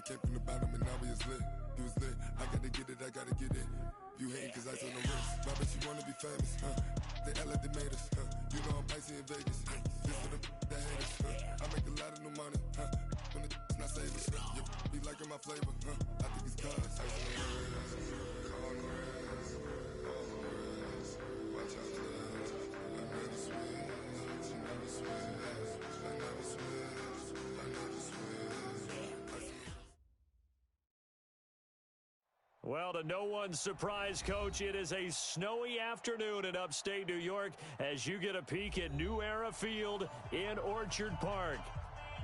came from the bottom and now we is lit. You was lit, I gotta get it, I gotta get it. You hating cause I took no risks. I bet you wanna be famous, They act like they made us, You know I'm icy in Vegas, This for the that hate us, I make a lot of new money, When the not saving, You be liking my flavor, I think it's cause ice on the wrist, on the wrist, on the wrist. Watch out for this. I never switch, I never switch, I never switch, I never switch. Well, to no one's surprise, Coach, it is a snowy afternoon in upstate New York as you get a peek at New Era Field in Orchard Park.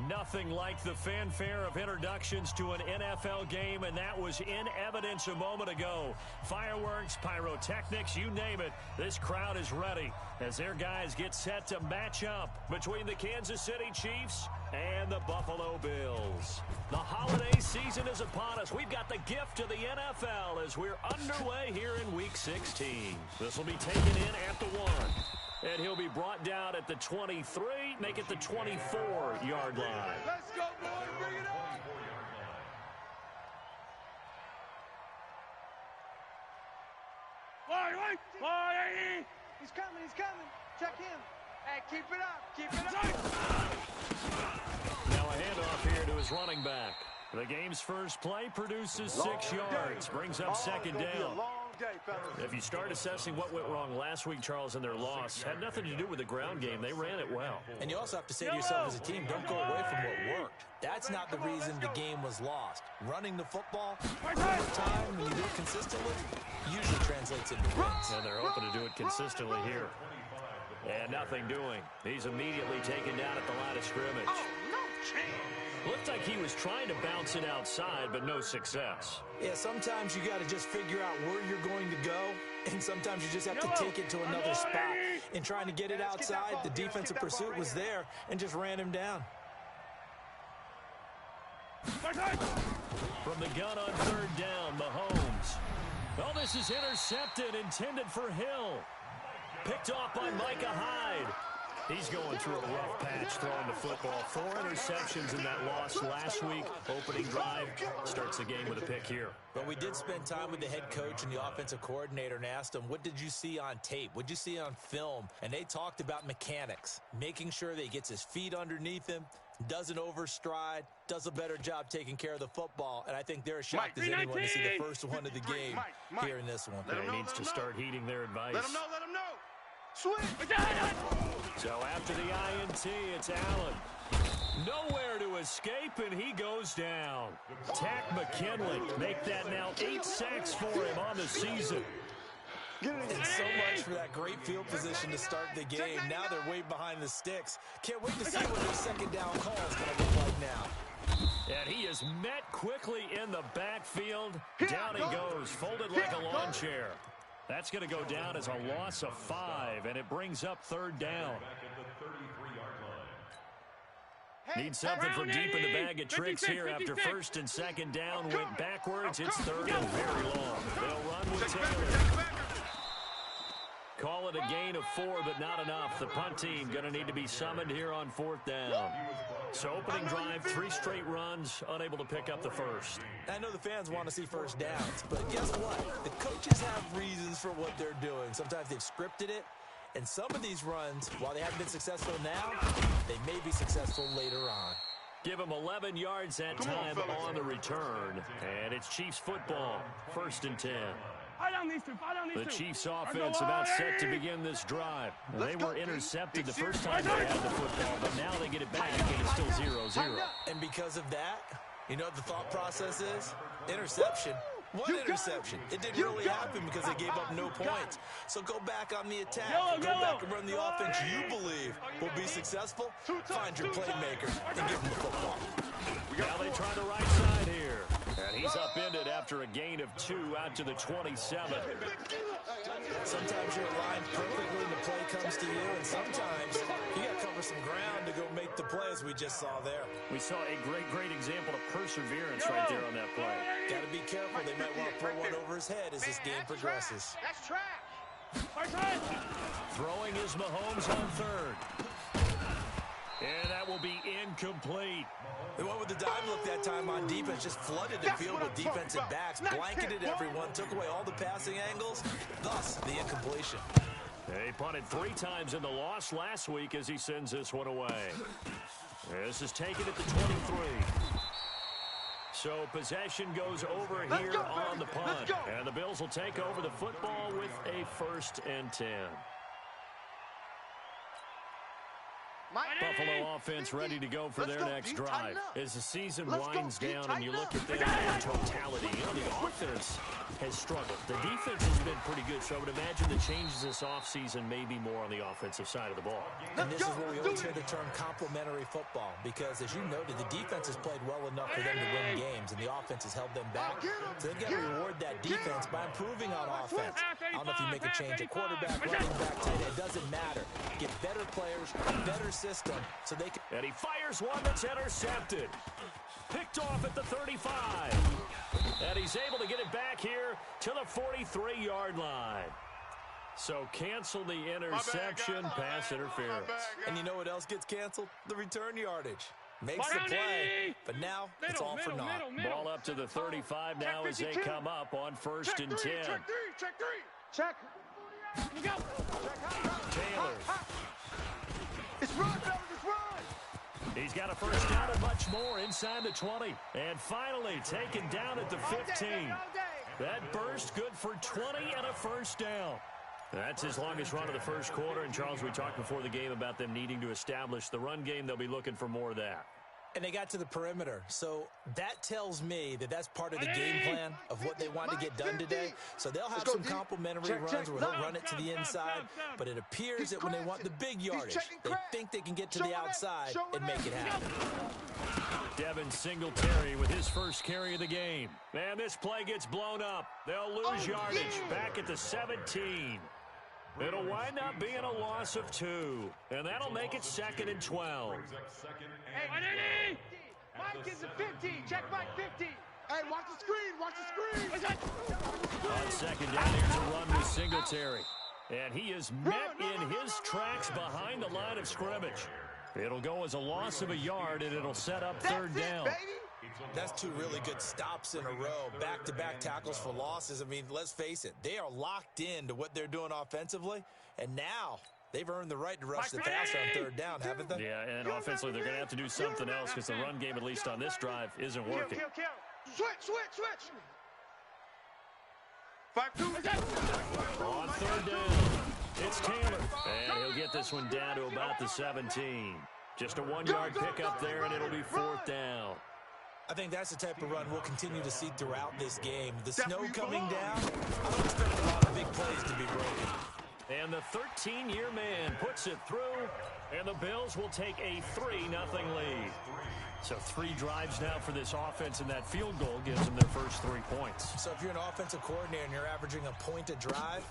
Nothing like the fanfare of introductions to an NFL game, and that was in evidence a moment ago. Fireworks, pyrotechnics, you name it. This crowd is ready as their guys get set to match up between the Kansas City Chiefs and the Buffalo Bills. The holiday season is upon us. We've got the gift of the NFL as we're underway here in Week 16. This will be taken in at the 1. And he'll be brought down at the 23, make it the 24-yard line. Let's go, boy. Bring it on. Why? He's coming. Check him. Hey, keep it up. Keep it up. Now a handoff here to his running back. The game's first play produces 6 yards, brings up second down. If you start assessing what went wrong last week, Charles, in their loss, had nothing to do with the ground game. They ran it well. And you also have to say to yourself as a team, don't go away from what worked. That's not the reason the game was lost. Running the football, time, when you do it consistently, usually translates into wins. And they're hoping to do it consistently here. And nothing doing. He's immediately taken down at the line of scrimmage. Oh, no chance. Looked like he was trying to bounce it outside, but no success. Yeah, sometimes you got to just figure out where you're going to go, and sometimes you just have to take it to another spot. In trying to get it outside, the defensive pursuit was there and just ran him down. From the gun on third down, Mahomes. Well, this is intercepted, intended for Hill. Picked off by Micah Hyde. He's going through a rough patch throwing the football. 4 interceptions in that loss last week. Opening drive starts the game with a pick here. But we did spend time with the head coach and the offensive coordinator and asked them, what did you see on tape? What did you see on film? And they talked about mechanics, making sure that he gets his feet underneath him, doesn't overstride, does a better job taking care of the football. And I think they're as shocked as anyone to see the first one of the game here in this one. He needs to start heeding their advice. Let him know. Swing. So after the INT, it's Allen. Nowhere to escape, and he goes down. Takk McKinley make that now 8 sacks for him on the season. And so much for that great field position to start the game. Now they're way behind the sticks. Can't wait to see what their second down call is going to look like now. And he is met quickly in the backfield. Down he goes, folded like a lawn chair. That's going to go down as a loss of 5, and it brings up third down. Need something from deep in the bag of tricks here after first and second down went backwards. It's third and very long. They'll run with Taylor. Call it a gain of 4, but not enough. The punt team going to need to be summoned here on 4th down. So opening drive, 3 straight runs, unable to pick up the first. I know the fans want to see first downs, but guess what? The coaches have reasons for what they're doing. Sometimes they've scripted it, and some of these runs, while they haven't been successful now, they may be successful later on. Give them 11 yards that time on the return, and it's Chiefs football, 1st and 10. The Chiefs offense about set to begin this drive. They were intercepted the first time they had the football, but now they get it back, and it's still 0-0. And because of that, you know what the thought process is? Interception. One interception. It didn't really happen because they gave up no points. So go back on the attack. Go back and run the offense you believe will be successful. Find your playmaker and give them the football. Now they try the right side here. And he's upended after a gain of 2 out to the 27. Sometimes you're aligned perfectly and the play comes to you, and sometimes you got to cover some ground to go make the play, as we just saw there. We saw a great example of perseverance right there on that play. Got to be careful. They might want to throw one over his head as this game progresses. That's trash. Throwing is Mahomes on third. And that will be incomplete. They went with the dime look that time on defense, just flooded the field with defensive backs, blanketed everyone, took away all the passing angles, thus the incompletion. He punted 3 times in the loss last week as he sends this one away. This is taken at the 23. So possession goes over here on the punt. And the Bills will take over the football with a 1st and 10. Buffalo offense ready to go for their next drive. As the season winds down and you look at them in totality, the offense has struggled. The defense has been pretty good, so I would imagine the changes this offseason may be more on the offensive side of the ball. And this is where we always hear the term complementary football, because as you noted, the defense has played well enough for them to win games, and the offense has held them back. So they've got to reward that defense by improving on offense. I don't know if you make a change at quarterback, running back, tight end, it doesn't matter. Get better players, better system, so they can... And he fires one that's intercepted. Picked off at the 35. And he's able to get it back here to the 43-yard line. So cancel the interception, pass interference. And you know what else gets canceled? The return yardage. Makes the play, but now it's all for naught. Ball up to the 35 now as they come up on 1st and 10. Check 3. Check. Go. Taylor. It's run, fellas, it's run. He's got a 1st down and much more inside the 20. And finally taken down at the 15. That burst good for 20 and a 1st down. That's his longest run of the 1st quarter. And, Charles, we talked before the game about them needing to establish the run game. They'll be looking for more of that. And they got to the perimeter. So that tells me that that's part of the game plan of what they want to get done today. So they'll have some complimentary runs where they'll run it to the inside. But it appears that when they want the big yardage, they think they can get to the outside and make it happen. Devin Singletary with his 1st carry of the game. Man, this play gets blown up. They'll lose yardage back at the 17. It'll wind up being a loss of 2. And that'll make it 2nd and 12. Hey, Mike is at 50. Check Mike 50. Hey, watch the screen. Watch the screen. On 2nd down, here's a run with Singletary. And he is met in his tracks behind the line of scrimmage. It'll go as a loss of a yard, and it'll set up 3rd down. That's 2 really good stops in a row, back-to-back tackles for losses. I mean, let's face it, they are locked into what they're doing offensively, and now they've earned the right to rush the passer on 3rd down, haven't they? Yeah, and offensively, they're going to have to do something else because the run game, at least on this drive, isn't working. Switch. 5-2. On 3rd down, it's Taylor. And he'll get this one down to about the 17. Just a 1-yard pickup there, and it'll be 4th down. I think that's the type of run we'll continue to see throughout this game. The snow coming down, I don't expect a lot of big plays to be broken. And the 13-year man puts it through, and the Bills will take a 3-0 lead. So 3 drives now for this offense, and that field goal gives them their first 3 points. So if you're an offensive coordinator and you're averaging a point a drive,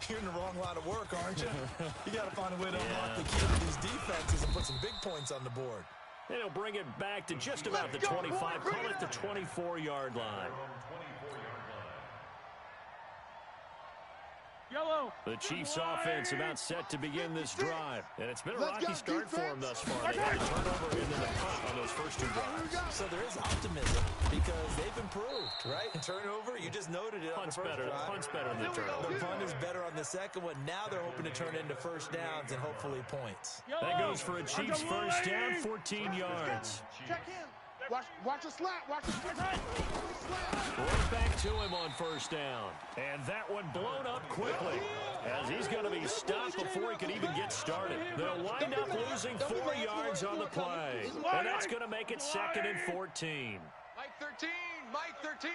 you're in the wrong line of work, aren't you? You got to find a way to unlock the key to these defenses and put some big points on the board. And he'll bring it back to just about the 25, call it the 24-yard line. Yellow. The Chiefs offense about set to begin this drive. And it's been a rocky start for them thus far. They had a turnover and then a punt on those first 2 drives. So there is optimism because they've improved, right? Turnover, you just noted it on the first drive. Punt's better than the turnover. The punt is better on the second one. Now they're hoping to turn into 1st downs and hopefully points. That goes for a Chiefs 1st down, 14 yards. Check him. Watch the slap. Watch the slap. Right back to him on 1st down. And that one blown up quickly as he's going to be stopped before he can even get started. They'll wind up losing 4 yards on the play. And that's going to make it 2nd and 14. Mike 13. Mike 13.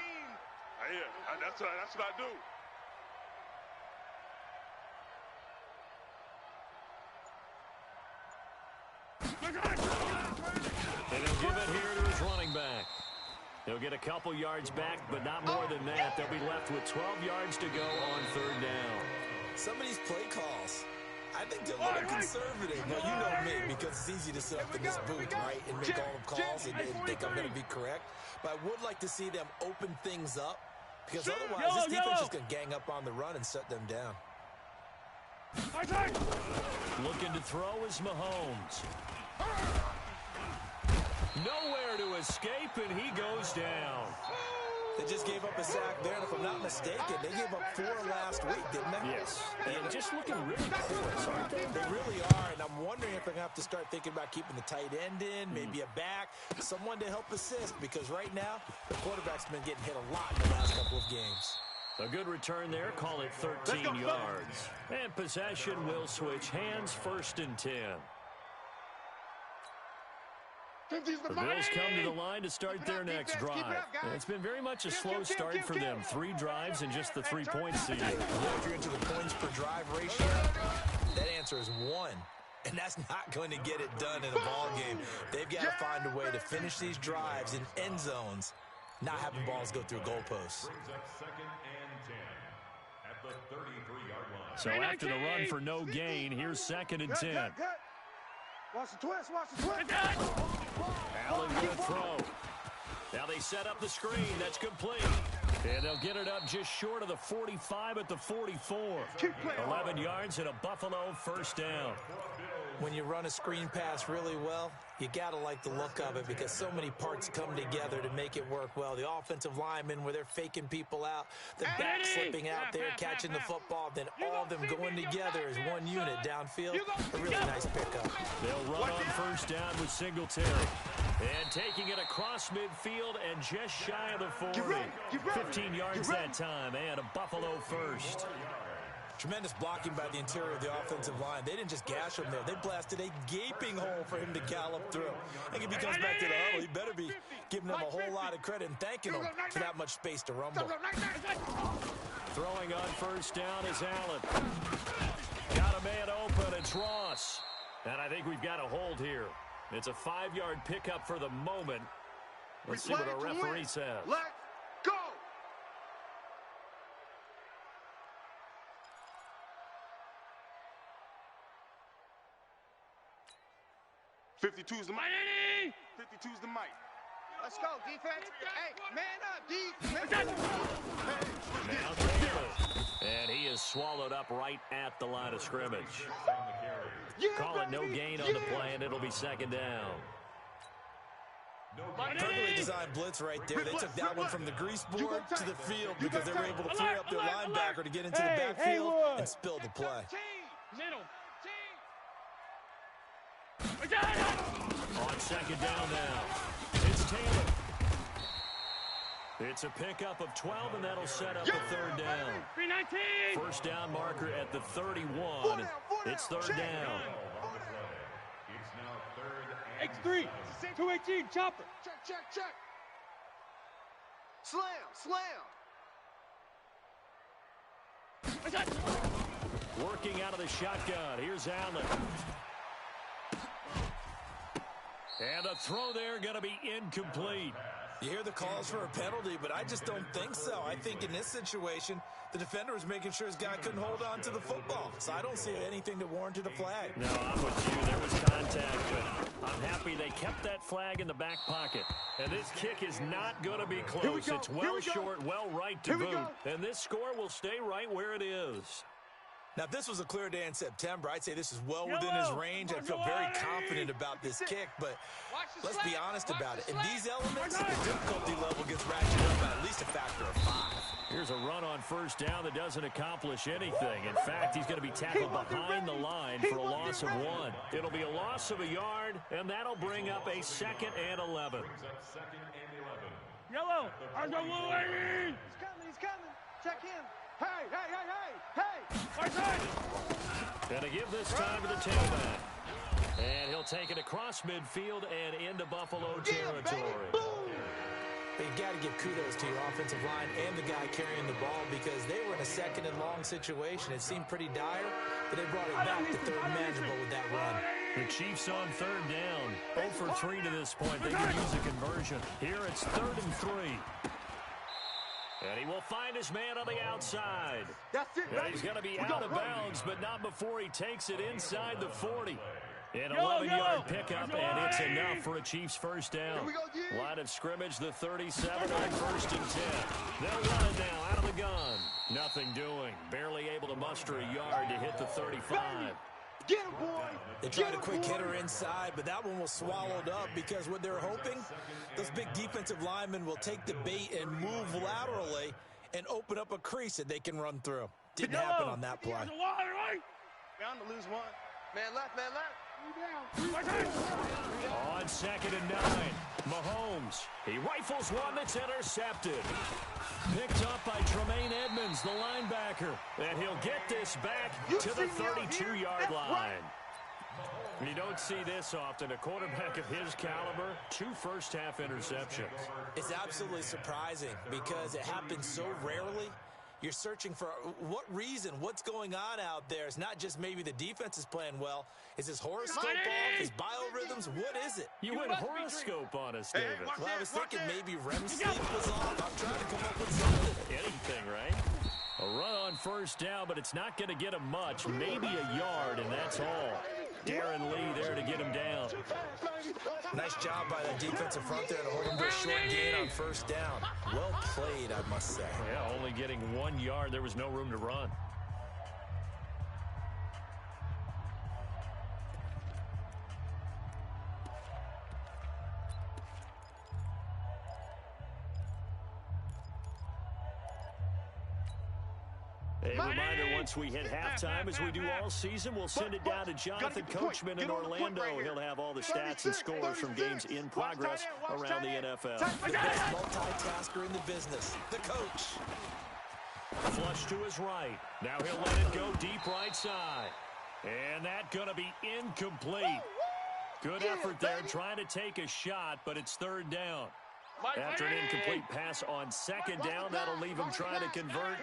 Yeah, that's what I do. And he'll give it here to his running back. He'll get a couple yards back, but not more than that. They'll be left with 12 yards to go on 3rd down. Some of these play calls, I think they're a little conservative. Now, you know me, because it's easy to sit up in this booth, right, and make all the calls and think I'm going to be correct. But I would like to see them open things up, because otherwise this defense is going to gang up on the run and shut them down. Looking to throw is Mahomes. Nowhere to escape, and he goes down. They just gave up a sack there, and if I'm not mistaken, they gave up 4 last week, didn't they? Yes. And just looking really porous, aren't they? They really are, and I'm wondering if they're going to have to start thinking about keeping the tight end in, maybe a back, someone to help assist, because right now, the quarterback's been getting hit a lot in the last couple of games. A good return there, call it 13 yards. And possession will switch hands, 1st and 10. The Bills come to the line to start their next drive. It's been very much a slow start for them. 3 drives and just the 3 points to you. Yeah, if you're into the points per drive ratio, that answer is 1. And that's not going to get it done in a ball game. They've got to find a way to finish these drives in end zones, not having balls go through goalposts. So after the run for no gain, here's 2nd and 10. Watch the twist, watch the twist. Allen with a throw. Now they set up the screen. That's complete. And they'll get it up just short of the 45 at the 44. 11 yards and a Buffalo 1st down. When you run a screen pass really well, you got to like the look of it because so many parts come together to make it work well. The offensive linemen where they're faking people out, the back slipping out there, catching the football, then all of them going together as one unit downfield. A really nice pickup. They'll run on 1st down with Singletary. And taking it across midfield and just shy of the 40. 15 yards that time and a Buffalo 1st. Tremendous blocking by the interior of the offensive line. They didn't just gash him there. They blasted a gaping hole for him to gallop through. I think if he comes back to the huddle, he better be giving them a whole lot of credit and thanking them for that much space to rumble. Throwing on 1st down is Allen. Got a man open. It's Ross. And I think we've got a hold here. It's a 5-yard pickup for the moment. Let's see what our referee says. Let's go. 52's the mic. 52's the mic. Let's go, defense. Hey, man up, defense. Now Taylor. And he is swallowed up right at the line of scrimmage. Call it no gain on the play, and it'll be 2nd down. Perfectly designed blitz right there. They took that one from the grease board to the field because they were able to free up their linebacker to get into the backfield and spill the play. Middle. On 2nd down now, it's Taylor. It's a pickup of 12, and that'll set up a 3rd down. 1st down marker at the 31. It's 3rd down. X3, 218, chopper. Check. Slam. Working out of the shotgun. Here's Allen. And a throw there going to be incomplete. You hear the calls for a penalty, but I just don't think so. I think in this situation, the defender was making sure his guy couldn't hold on to the football. So I don't see anything that warranted a flag. No, I'm with you. There was contact, but I'm happy they kept that flag in the back pocket. And this kick is not going to be close. It's well short, well right to boot. And this score will stay right where it is. Now, if this was a clear day in September, I'd say this is well within his range. I'd feel very confident about this kick, but let's be honest about it. In these elements, the difficulty level gets ratcheted up by at least a factor of 5. Here's a run on 1st down that doesn't accomplish anything. In fact, he's going to be tackled behind the line for a loss of 1. It'll be a loss of a yard, and that'll bring up a 2nd and 11. Yellow, I'm the Wolverine. He's coming. Check him. Hey. Gonna give this time to the tailback. And he'll take it across midfield and into Buffalo territory. You've got to give kudos to your offensive line and the guy carrying the ball because they were in a 2nd and long situation. It seemed pretty dire, but they brought it back to 3rd and manageable with that run. The Chiefs on 3rd down. 0 for 3 to this point. They can use a conversion. Here it's 3rd and 3. And he will find his man on the outside. That's it. And he's going to be out of bounds, but not before he takes it inside the 40. An 11-yard pickup, and it's enough for a Chiefs 1st down. Line of scrimmage, the 37 on 1st and 10. They'll run it now out of the gun. Nothing doing. Barely able to muster a yard to hit the 35. Get him, boy. They tried a quick hitter inside, but that one was swallowed up because what they're hoping, those big defensive linemen will take the bait and move laterally and open up a crease that they can run through. Didn't happen on that play. Bound to lose one. Man left, man left. On 2nd and 9, Mahomes. He rifles one that's intercepted. Picked up by Tremaine Edmonds, the linebacker. And he'll get this back to the 32-yard line. You don't see this often. A quarterback of his caliber, 2 first-half interceptions. It's absolutely surprising because it happens so rarely. You're searching for what reason, what's going on out there. It's not just maybe the defense is playing well. Is his horoscope off? His biorhythms? What is it? You went horoscope on us, David. Well, I was thinking maybe REM sleep was off. I'm trying to come up with something. Anything, right? A run on first down, but it's not going to get him much. Maybe a yard, and that's all. Darren Lee there to get him down. Nice job by the defensive front there to hold him to a short gain on first down. Well played, I must say. Yeah, only getting 1 yard. There was no room to run. A reminder, once we hit halftime, as we do all season, we'll send it down to Jonathan Coachman in Orlando. He'll have all the stats and scores from games in progress around the NFL. The best multitasker in the business, the coach. Flush to his right. Now he'll let it go deep right side. And that's going to be incomplete. Good effort there, trying to take a shot, but it's 3rd down. After an incomplete pass on 2nd down, that'll leave him trying to convert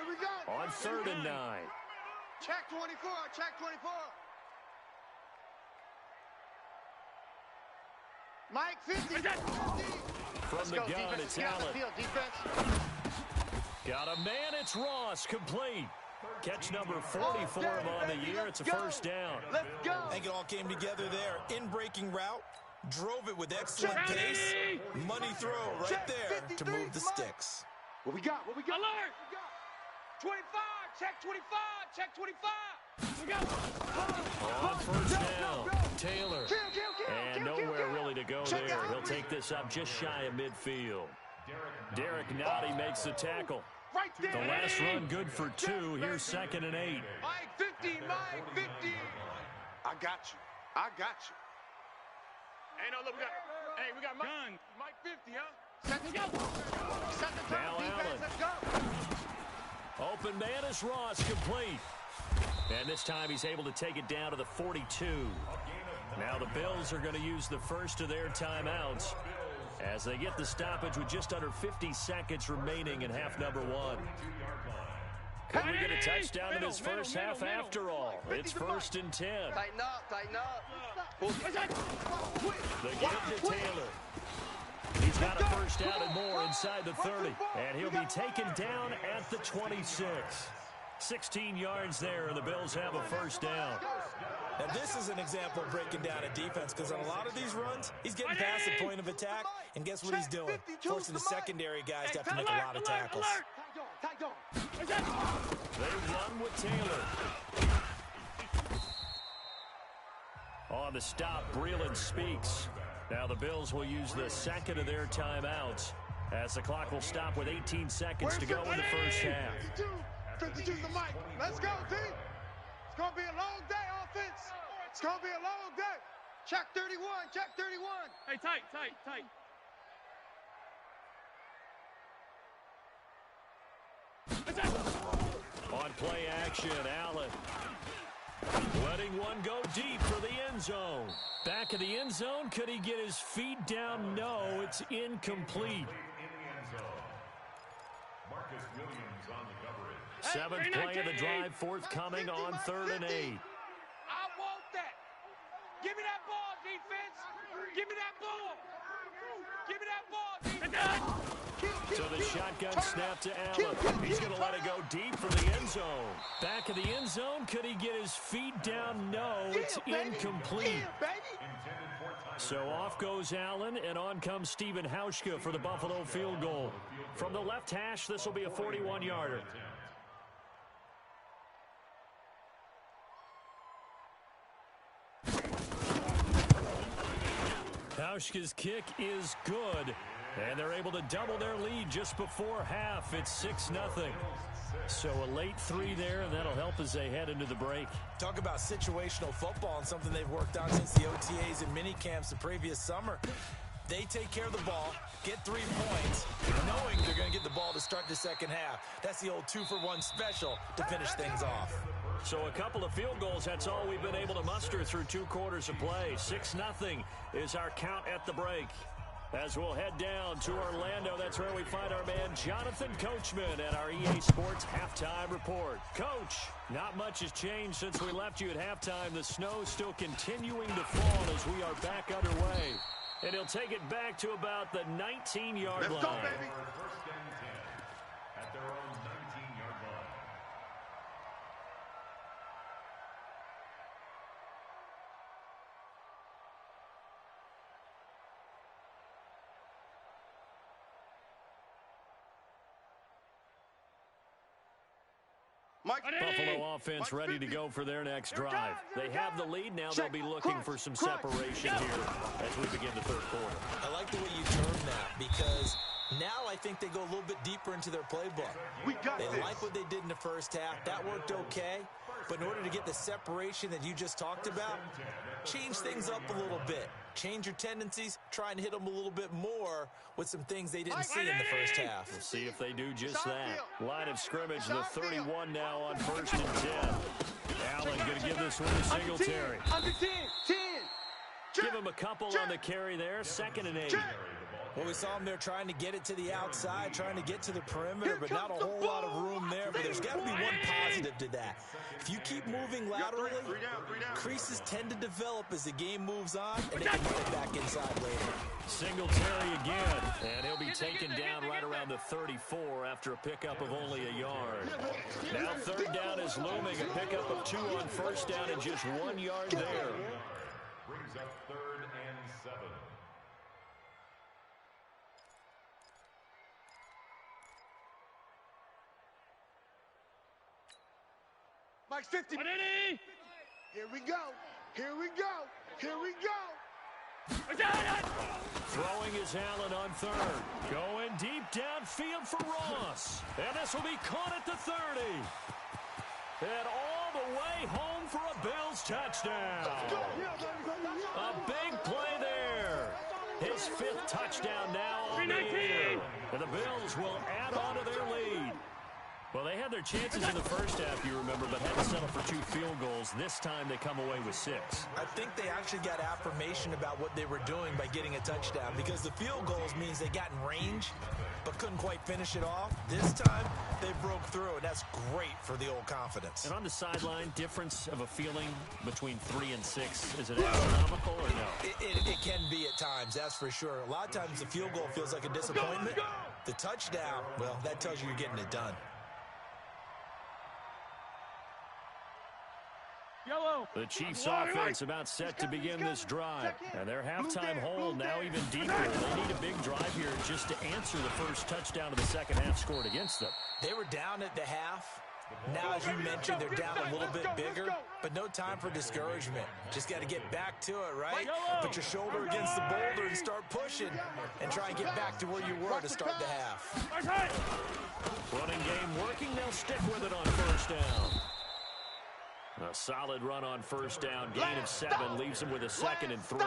on 3rd and 9. Check 24, check 24. Mike 50. From the gun, it's Allen. Got a man, it's Ross, complete. Catch number 44 on the year. It's a first down. Let's go. I think it all came together there. In-breaking route. Drove it with excellent pace. Money throw right there to move the sticks. What we got? What we got? Alert! 25, check 25, check 25. We got On first down, Taylor. And nowhere really to go there. He'll take this up just shy of midfield. Derek Nottie makes the tackle. Right there. The last run good for 2. Here's 2nd and 8. Mike 50, Mike 50. I got you. I got you. Hey, no, look, we got Mike 50, huh? Set to go. Set the Now Allen. Let's go. Open man is Ross, complete. And this time he's able to take it down to the 42. Now the Bills are going to use the first of their timeouts as they get the stoppage with just under 50 seconds remaining in half number 1. Could we get a touchdown in this first half after all? It's 1st and 10. Tighten up, tighten up. The give to Taylor. He's got a first down and more inside the 30. And he'll be taken down at the 26. 16 yards there, and the Bills have a first down. Now, this is an example of breaking down a defense because on a lot of these runs, he's getting past the point of attack, and guess what he's doing? Forcing the secondary guys to have to make a lot of tackles. They run with Taylor. On the stop, Breeland speaks. Now the Bills will use the 2nd of their timeouts as the clock will stop with 18 seconds to go in the first half. 52 the mic. Let's go, team. It's going to be a long day, offense. It's going to be a long day. Check 31, check 31. Hey, tight. On play action, Allen. Letting one go deep for the end zone. Back of the end zone, could he get his feet down? No, it's incomplete. 7th play of the drive, forthcoming on 3rd and 8. I want that. Give me that ball, defense. Give me that ball. Give me that ball, defense. So the shotgun snap to Allen. He's going to let it go deep for the end zone. Back of the end zone, could he get his feet down? No, it's incomplete. So off goes Allen, and on comes Stephen Hauschka for the Buffalo field goal. From the left hash, this will be a 41-yarder. Hauschka's kick is good, and they're able to double their lead just before half. It's 6-0. So a late 3 there, and that'll help as they head into the break. Talk about situational football and something they've worked on since the OTAs and mini camps the previous summer. They take care of the ball, get 3 points, knowing they're going to get the ball to start the second half. That's the old 2-for-1 special to finish things off. So a couple of field goals, that's all we've been able to muster through 2 quarters of play. 6-0 is our count at the break. As we'll head down to Orlando, that's where we find our man Jonathan Coachman at our EA Sports Halftime Report. Coach, not much has changed since we left you at halftime. The snow's still continuing to fall as we are back underway. And he'll take it back to about the 19-yard line. Let's go, baby. First and 10 at their own 19-yard line. Mike, Buffalo offense ready to go for their next drive. They have the lead now. They'll be looking for some separation here as we begin the third quarter. I like the way you term that because now I think they go a little bit deeper into their playbook. They like what they did in the first half. That worked okay. But in order to get the separation that you just talked about, change things up a little bit. Change your tendencies, try and hit them a little bit more with some things they didn't see in the first half. We'll see if they do just that. Line of scrimmage, the 31 now on 1st and 10. Allen going to give this one to Singletary. Under 10. Give him a couple on the carry there. 2nd and 8. Well, we saw them there trying to get it to the outside, trying to get to the perimeter, but not a whole lot of room there. But there's got to be one positive to that. If you keep moving laterally, creases tend to develop as the game moves on, and they can get it back inside later. Singletary again, and he'll be taken down right around the 34 after a pickup of only a yard. Now 3rd down is looming, a pickup of 2 on 1st down and just 1 yard there. Brings up 3rd and 7. Mike's 50. Here we go. Here we go. Here we go. Throwing is Allen on 3rd. Going deep downfield for Ross. And this will be caught at the 30. And all the way home for a Bills touchdown. A big play there. His 5th touchdown now on the year. And the Bills will add on to their lead. Well, they had their chances in the first half, you remember, but had to settle for 2 field goals. This time they come away with 6. I think they actually got affirmation about what they were doing by getting a touchdown because the field goals means they got in range but couldn't quite finish it off. This time, they broke through, and that's great for the old confidence. And on the sideline, difference of a feeling between 3 and 6, is it astronomical or no? It can be at times, that's for sure. A lot of times the field goal feels like a disappointment. The touchdown, well, that tells you you're getting it done. The Chiefs offense about set to begin this drive. And their halftime hold now even deeper. They need a big drive here just to answer the first touchdown of the second half scored against them. They were down at the half. Now, as you mentioned, they're down a little bit bigger, but no time for discouragement. Just got to get back to it, right? Put your shoulder against the boulder and start pushing and try and get back to where you were to start the half. Running game working. They'll stick with it on 1st down. A solid run on 1st down, gain of 7, leaves them with a 2nd and 3.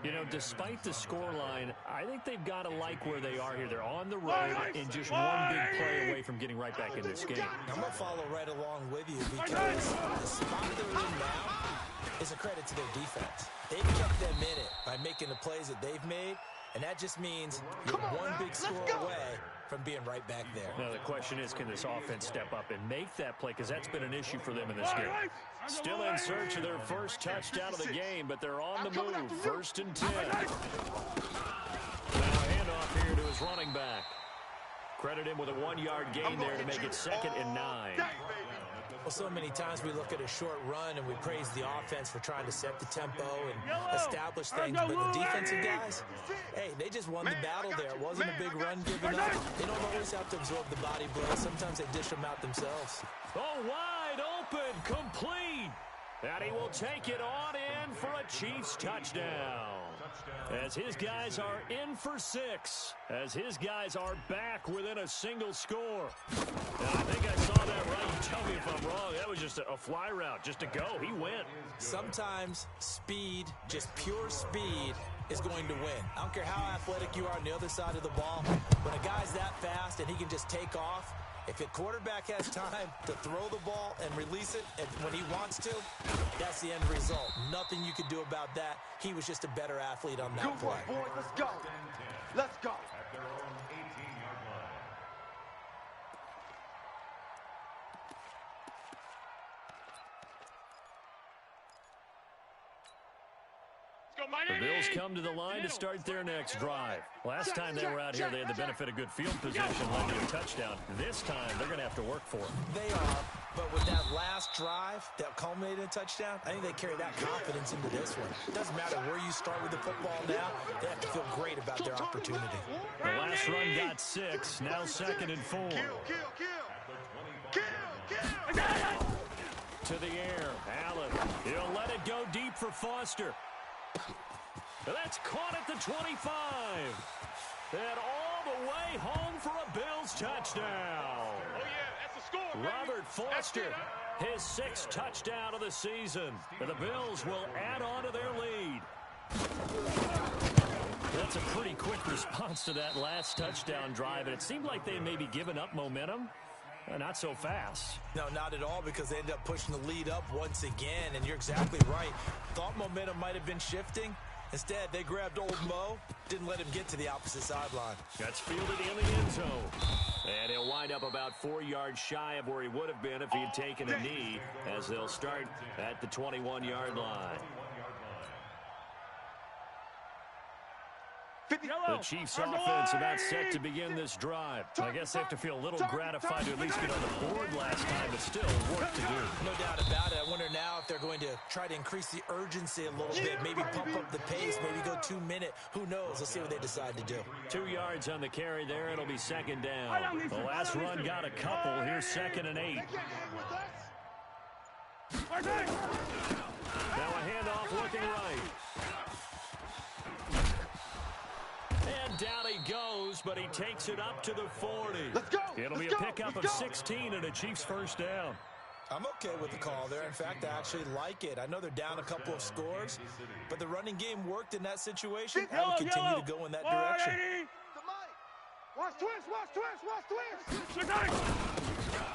You know, despite the scoreline, I think they've got to like where they are here. They're on the road and just one big play away from getting right back in this game. I'm going to follow right along with you because the spot they're in now is a credit to their defense. They've kept them in it by making the plays that they've made, and that just means you're one big score away from being right back there. Now, the question is, can this offense step up and make that play? Because that's been an issue for them in this game. Still in search of their first touchdown of the game, but they're on the move. 1st and 10. Now handoff here to his running back. Credit him with a 1-yard gain there to make it 2nd and 9. Well, so many times we look at a short run and we praise the offense for trying to set the tempo and establish things, but the defensive guys, hey, they just won the battle there. It wasn't a big run given up. They don't always have to absorb the body blow. Sometimes they dish them out themselves. Oh, wide open, complete. And he will take it on in for a Chiefs touchdown. as his guys are in for 6, as his guys are back within a single score. And I think I saw that right. You tell me if I'm wrong. That was just a fly route, just to go. He went. Sometimes speed, just pure speed, is going to win. I don't care how athletic you are on the other side of the ball. When a guy's that fast and he can just take off, if a quarterback has time to throw the ball and release it when he wants to, that's the end result. Nothing you can do about that. He was just a better athlete on that play. Boys, let's go. Let's go. At their own 18-yard line. The Bills come to the line to start their next drive. Last time they were out here, they had the benefit of good field position, led to a touchdown. This time, they're going to have to work for it. They are, but with that last drive that culminated in a touchdown, I think they carry that confidence into this one. It doesn't matter where you start with the football now. They have to feel great about their opportunity. The last run got 6, now 2nd and 4. Kill. To the air, Allen. He'll let it go deep for Foster. That's caught at the 25. And all the way home for a Bills touchdown. Oh, yeah, that's a score, baby. Robert Foster, his 6th touchdown of the season. And the Bills will add on to their lead. That's a pretty quick response to that last touchdown drive. And it seemed like they may be giving up momentum. Not so fast. No, not at all, because they ended up pushing the lead up once again. And you're exactly right. Thought momentum might have been shifting. Instead, they grabbed old Mo, didn't let him get to the opposite sideline. That's fielded in the end zone. And he'll wind up about 4 yards shy of where he would have been if he had taken a knee, as they'll start at the 21-yard line. The Chiefs offense about set to begin this drive. I guess they have to feel a little gratified to at least get on the board last time, but still work to do. No doubt about it. I wonder now if they're going to try to increase the urgency a little bit, maybe pump up the pace, maybe go 2-minute. Who knows? Let's see what they decide to do. 2 yards on the carry there. It'll be 2nd down. The last run got a couple. Here's 2nd and 8. Now a handoff looking right. And down he goes, but he takes it up to the 40. Let's go. It'll be a pickup of 16 and a Chiefs first down. I'm okay with the call there. In fact, I actually like it. I know they're down a couple of scores, but the running game worked in that situation. I would continue to go in that direction. Watch twist.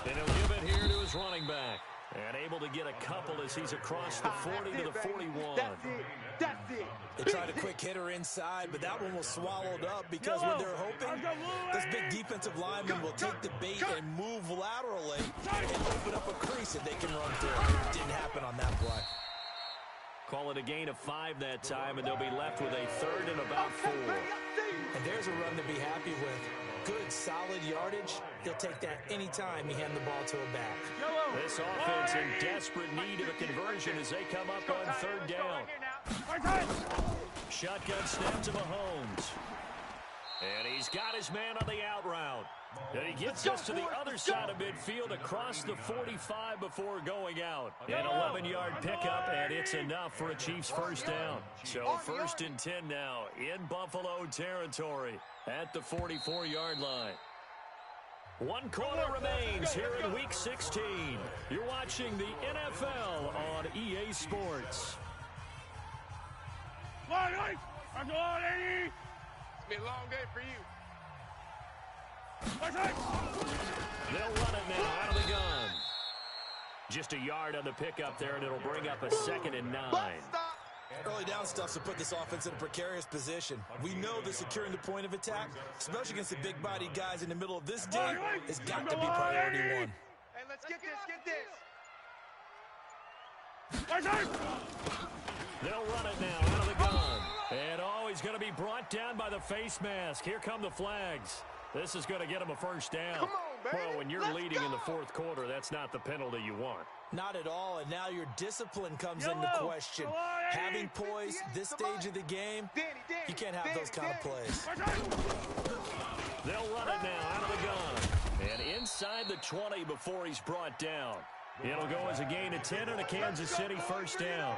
And he'll give it here to his running back. And able to get a couple as he's across the 40 to the 41. That's it. They tried a quick hitter inside, but that one was swallowed up because what they're hoping, this big defensive lineman will take the bait and move laterally and open up a crease that they can run through. It didn't happen on that play. Call it a gain of 5 that time, and they'll be left with a 3rd and about 4. And there's a run to be happy with. Good, solid yardage. They'll take that any time you hand the ball to a back. This offense in desperate need of a conversion as they come up on 3rd down. Shotgun snap to Mahomes. And he's got his man on the out route. And he gets us to the other side of midfield across the 45 before going out. An 11-yard pickup, and it's enough for a Chiefs first down. So 1st and 10 now in Buffalo territory at the 44-yard line. 1 quarter remains here in Week 16. You're watching the NFL on EA Sports. It's been a long day for you. They'll run it now out of the gun. Just a yard on the pickup there, and it'll bring up a 2nd and 9. Early down stuff to put this offense in a precarious position. We know that securing the point of attack, especially against the big-bodied guys in the middle of this game, has got to be priority 1. Hey, let's get this. They'll run it now out of the gun. And he's going to be brought down by the face mask. Here come the flags. This is going to get him a first down. Come on, baby. Well, when you're leading in the 4th quarter, that's not the penalty you want. Not at all, and now your discipline comes into question. Having poise this stage of the game, you can't have those kind of plays. They'll run it now out of the gun. And inside the 20 before he's brought down. It'll go as a gain of 10 and a Kansas City first down.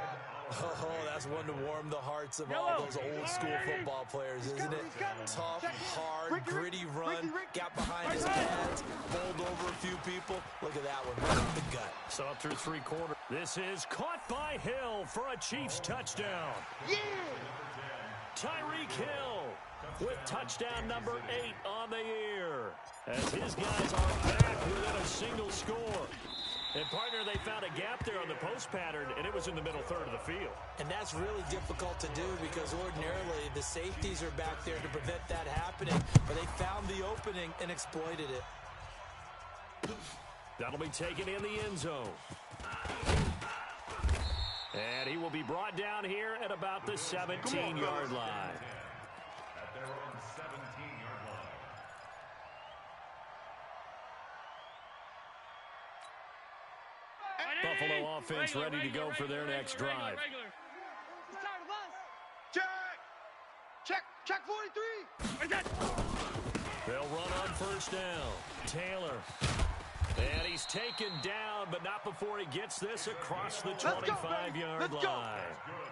Oh, that's one to warm the hearts of all those old-school football players, isn't it? Tough, hard, gritty run, got behind his pads, bowled over a few people. Look at that one, right in the gut. So up through three-quarters. This is caught by Hill for a Chiefs touchdown. Yeah! Tyreek Hill with touchdown number 8 on the year, as his guys are back within a single score. And, partner, they found a gap there on the post pattern, and it was in the middle third of the field. And that's really difficult to do because ordinarily the safeties are back there to prevent that happening. But they found the opening and exploited it. That'll be taken in the end zone. And he will be brought down here at about the 17-yard line. At their own 17-yard line. Buffalo offense ready to go for their next drive. Check 43. They'll run on first down. Taylor. And he's taken down, but not before he gets this across the 25-yard line.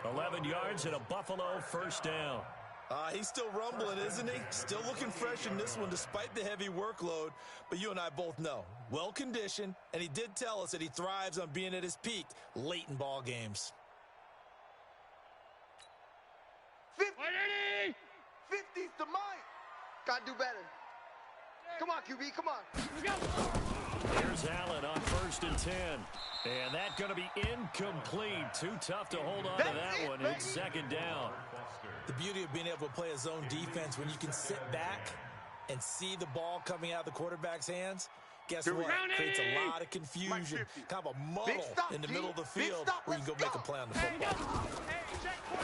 11 yards and a Buffalo first down. He's still rumbling, isn't he? Still looking fresh in this one despite the heavy workload. But you and I both know, well-conditioned, and he did tell us that he thrives on being at his peak late in ball games. 50's the mic. Gotta do better. Come on, QB, come on. Here's Allen on first and 10. And that's going to be incomplete. Too tough to hold on to that one. It's second down. The beauty of being able to play a zone defense when you can sit back and see the ball coming out of the quarterback's hands, guess what? Creates a lot of confusion, kind of a muddle in the middle of the field where you can go make a play on the football.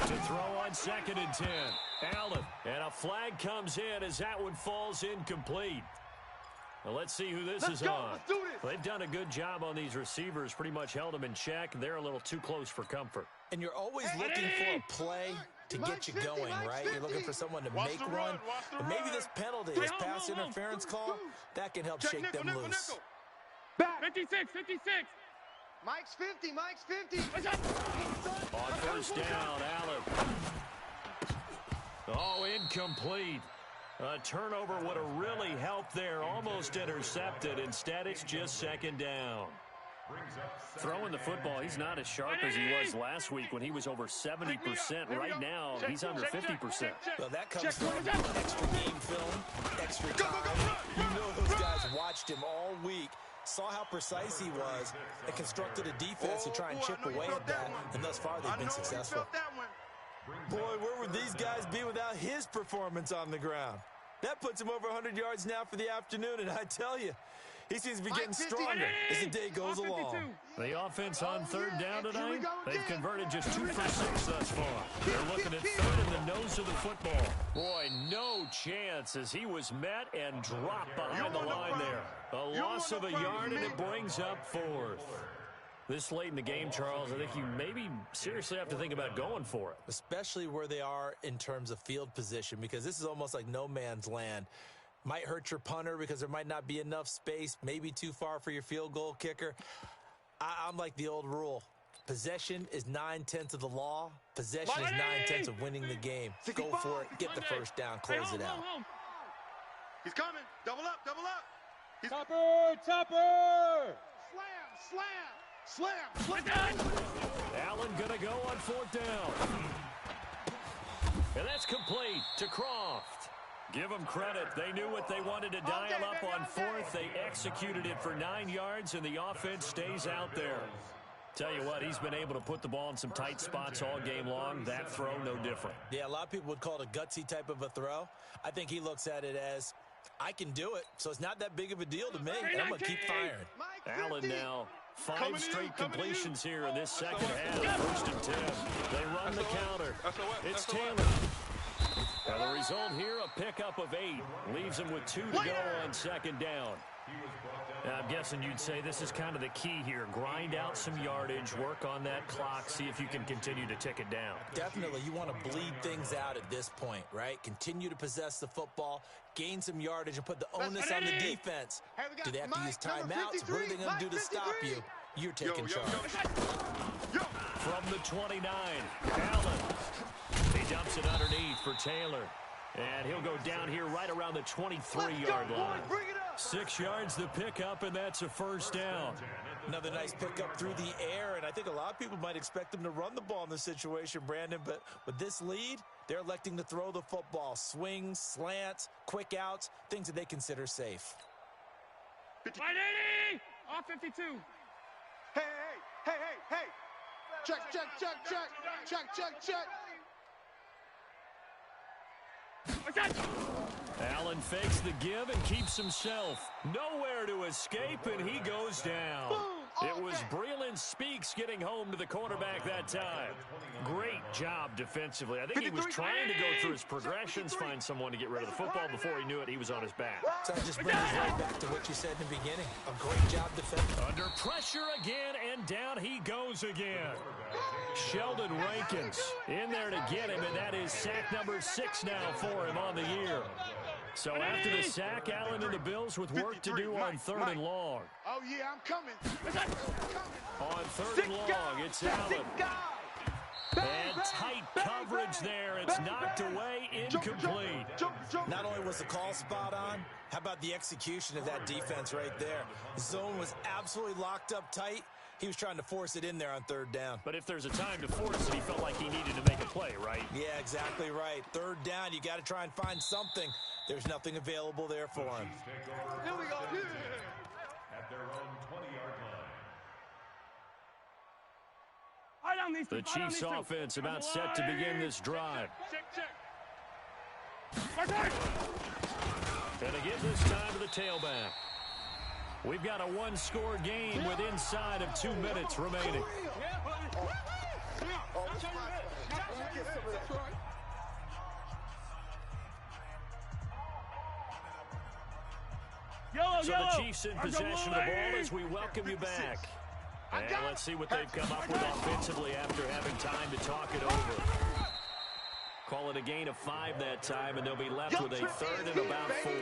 To throw on second and 10. Allen. And a flag comes in as that one falls incomplete. Well, let's see who this is on. Let's do this. They've done a good job on these receivers, pretty much held them in check. They're a little too close for comfort. And you're always looking for a play to get you going, right? You're looking for someone to make one. And maybe this penalty, this pass interference call, that can help shake them loose. Back. 56, 56. Mike's 50, Mike's 50. On first down, Allen. Oh, incomplete. A turnover would have really helped there. Almost intercepted. Instead, it's just second down. Throwing the football, he's not as sharp as he was last week when he was over 70%. Right now, he's under 50%. Well, that comes from extra game film, extra time. You know those guys watched him all week, saw how precise he was, and constructed a defense to try and chip away at that, and thus far they've been successful. Boy, where would these guys be without his performance on the ground? That puts him over 100 yards now for the afternoon, and I tell you, he seems to be getting stronger as the day goes along. The offense on third down tonight, they've converted just 2 for 6 thus far. They're looking at third in the nose of the football. Boy, no chance as he was met and dropped behind the line there. A loss of a yard, and it brings up fourth. This late in the game, Charles, I think you maybe seriously have to think about going for it. Especially where they are in terms of field position, because this is almost like no man's land. Might hurt your punter because there might not be enough space, maybe too far for your field goal kicker. I'm like the old rule. Possession is 9/10 of the law. Possession is 9/10 of winning the game. Go for it, get the first down, close it out. He's coming. Double up, double up. Topper! Slam. Allen gonna go on fourth down. And that's complete to Croft. Give them credit. They knew what they wanted to dial up on fourth. They executed it for 9 yards, and the offense stays out there. Tell you what, he's been able to put the ball in some tight spots all game long. That throw, no different. Yeah, a lot of people would call it a gutsy type of a throw. I think he looks at it as, I can do it, so it's not that big of a deal to me. I'm going to keep firing. Allen now, 5 straight completions here in this second half. First and 10. They run the counter. It's Taylor. And the result here, a pickup of 8. Leaves him with 2 to go on second down. Now, I'm guessing you'd say this is kind of the key here. Grind out some yardage, work on that clock, see if you can continue to tick it down. Definitely. You want to bleed things out at this point, right? Continue to possess the football, gain some yardage, and put the onus on the defense. Do they have to use timeouts? What are they going to do to stop you? You're taking charge. From the 29, Allen. He dumps it underneath for Taylor. And he'll go down here right around the 23-yard line. 6 yards to pick up, and that's a first down. Another nice pickup through the air, and I think a lot of people might expect them to run the ball in this situation, Brandon, but with this lead, they're electing to throw the football. Swings, slants, quick outs, things that they consider safe. 180! Off 52. Hey, hey, hey, hey, hey. Check, check, check, check. Check, check, check. Allen fakes the give and keeps himself nowhere to escape, and he goes down. It was Breeland Speaks getting home to the quarterback that time. Great job defensively. I think he was trying to go through his progressions, find someone to get rid of the football. Before he knew it, he was on his back. So that just brings us right back to what you said in the beginning. A great job defending. Under pressure again, and down he goes again. Sheldon Rankins in there to get him, and that is sack number 6 now for him on the year. So after the sack, Allen and the Bills with work to do on 3rd and long. Oh, yeah, I'm coming. On 3rd and long, it's Allen. And tight coverage there. It's knocked away, incomplete. Not only was the call spot on, how about the execution of that defense right there? The zone was absolutely locked up tight. He was trying to force it in there on 3rd down. But if there's a time to force it, he felt like he needed to make a play, right? Yeah, exactly right. 3rd down, you got to try and find something. There's nothing available there for him. Here we go. At their own 20-yard line. The Chiefs offense about set to begin this drive. And again this time to the tailback. We've got a 1-score game with inside of 2 minutes remaining. So the Chiefs in possession of the ball as we welcome you back. And let's see what they've come up with offensively after having time to talk it over. Call it a gain of 5 that time, and they'll be left with a 3rd and about 4.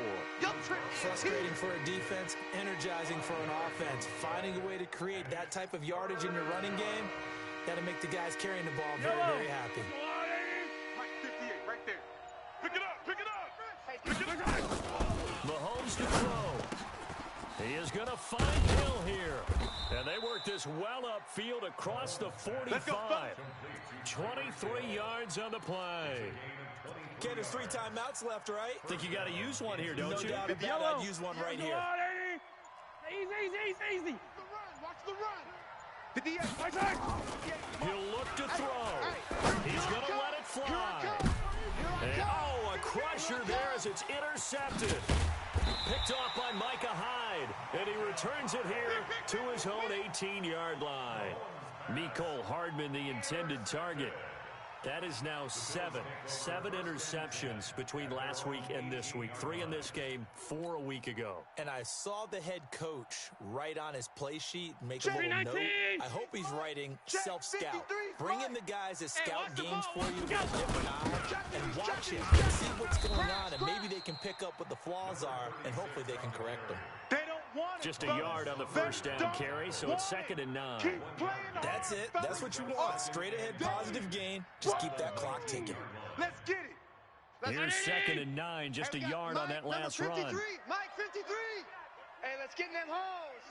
Frustrating for a defense, energizing for an offense. Finding a way to create that type of yardage in your running game, that'll make the guys carrying the ball very, very happy. Mike 58, right there. Pick it up, pick it up. Pick it up. Mahomes to throw. He is going to find Hill here. And they work this well upfield across the 45. 23 yards on the play. Okay, there's 3 timeouts left, right? Think you got to use one here, don't No you? doubt about it. I'd use one right here. Easy. Watch the run. 58. He'll look to throw. He's going to let it fly. And, a crusher there as it's intercepted. Picked off by Micah Hyde, and he returns it here to his own 18-yard line. Mecole Hardman, the intended target. That is now 7 interceptions between last week and this week. 3 in this game, 4 a week ago. And I saw the head coach write on his play sheet, make a little note. I hope he's writing self-scout. Bring in the guys that scout games for you with a different eye and watch it and see what's going on, and maybe they can pick up what the flaws are, and hopefully they can correct them. They don't want Just a yard on the first down carry, so it's 2nd and 9. That's it. That's what you want. Straight ahead, positive gain. Just keep that clock ticking. Let's get it. Here's 2nd and 9, just a yard on that last run. Mike 53. Hey, let's get in them holes.